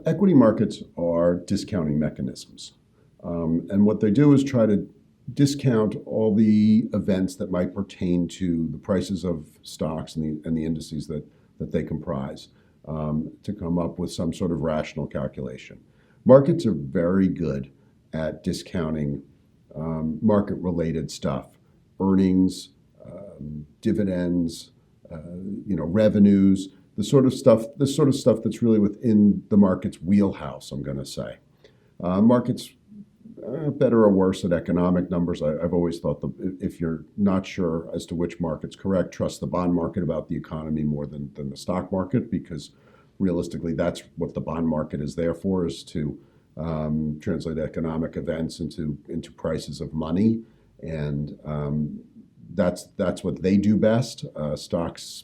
Equity markets are discounting mechanisms. And what they do is try to discount all the events that might pertain to the prices of stocks and the indices that they comprise, to come up with some sort of rational calculation. Markets are very good at discounting market-related stuff, earnings, dividends, revenues, the sort of stuff that's really within the market's wheelhouse, I'm going to say. Markets better or worse at economic numbers. I've always thought that if you're not sure as to which market's correct, trust the bond market about the economy more than the stock market, because realistically, that's what the bond market is there for, is to translate economic events into prices of money, and that's what they do best. Stocks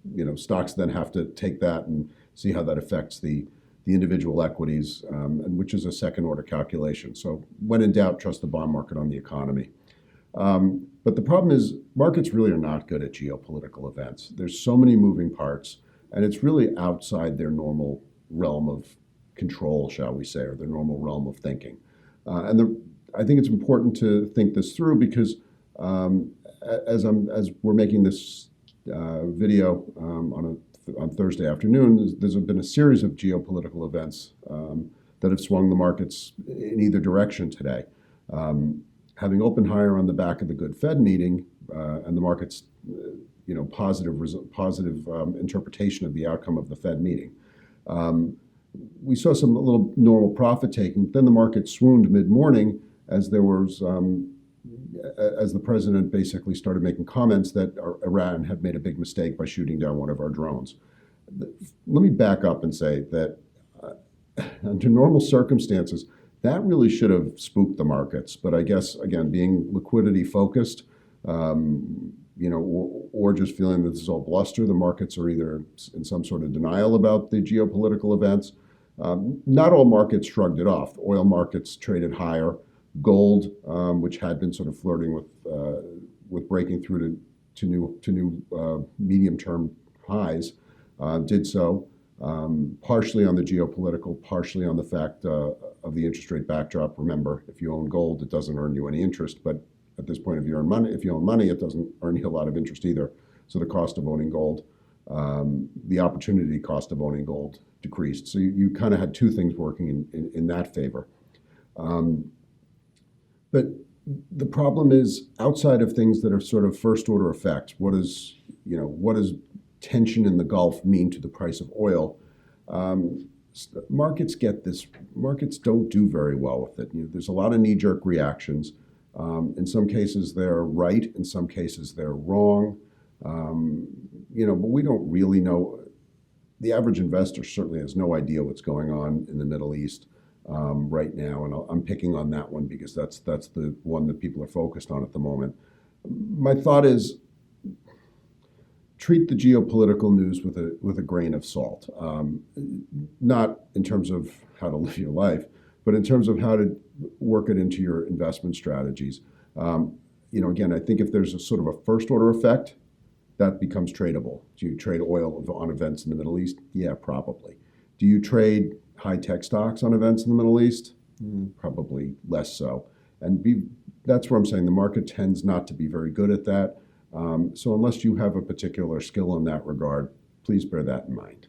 then have to take that and see how that affects the individual equities, and which is a second order calculation. So when in doubt, trust the bond market on the economy. But the problem is markets really are not good at geopolitical events. There's so many moving parts, and it's really outside their normal realm of control, shall we say, or their normal realm of thinking. I think it's important to think this through, because as we're making this video on Thursday afternoon, there's been a series of geopolitical events that have swung the markets in either direction today. Having opened higher on the back of the good Fed meeting and the market's positive interpretation of the outcome of the Fed meeting, we saw a little normal profit taking. Then the market swooned mid-morning as there was as the president basically started making comments that Iran had made a big mistake by shooting down one of our drones. Let me back up and say that under normal circumstances, that really should have spooked the markets. But I guess, again, being liquidity focused, or just feeling that this is all bluster, the markets are either in some sort of denial about the geopolitical events. Not all markets shrugged it off. Oil markets traded higher. Gold, which had been sort of flirting with breaking through to new medium-term highs, did so, partially on the geopolitical, partially on the fact of the interest rate backdrop. Remember, if you own gold, it doesn't earn you any interest, but at this point, if you own money, it doesn't earn you a lot of interest either. So the cost of owning gold, the opportunity cost of owning gold decreased. So you kind of had two things working in that favor. But the problem is, outside of things that are sort of first order effects, what does tension in the Gulf mean to the price of oil? Markets get this. Markets don't do very well with it. There's a lot of knee-jerk reactions. In some cases, they're right. In some cases, they're wrong. But we don't really know. The average investor certainly has no idea what's going on in the Middle East right now, and I'm picking on that one because that's the one that people are focused on at the moment. My thought is, treat the geopolitical news with a grain of salt, not in terms of how to live your life, but in terms of how to work it into your investment strategies. Again, I think if there's a sort of a first order effect, that becomes tradable. Do you trade oil on events in the Middle East? Yeah, probably. Do you trade high-tech stocks on events in the Middle East? Probably less so. And that's where I'm saying the market tends not to be very good at that. So unless you have a particular skill in that regard, please bear that in mind.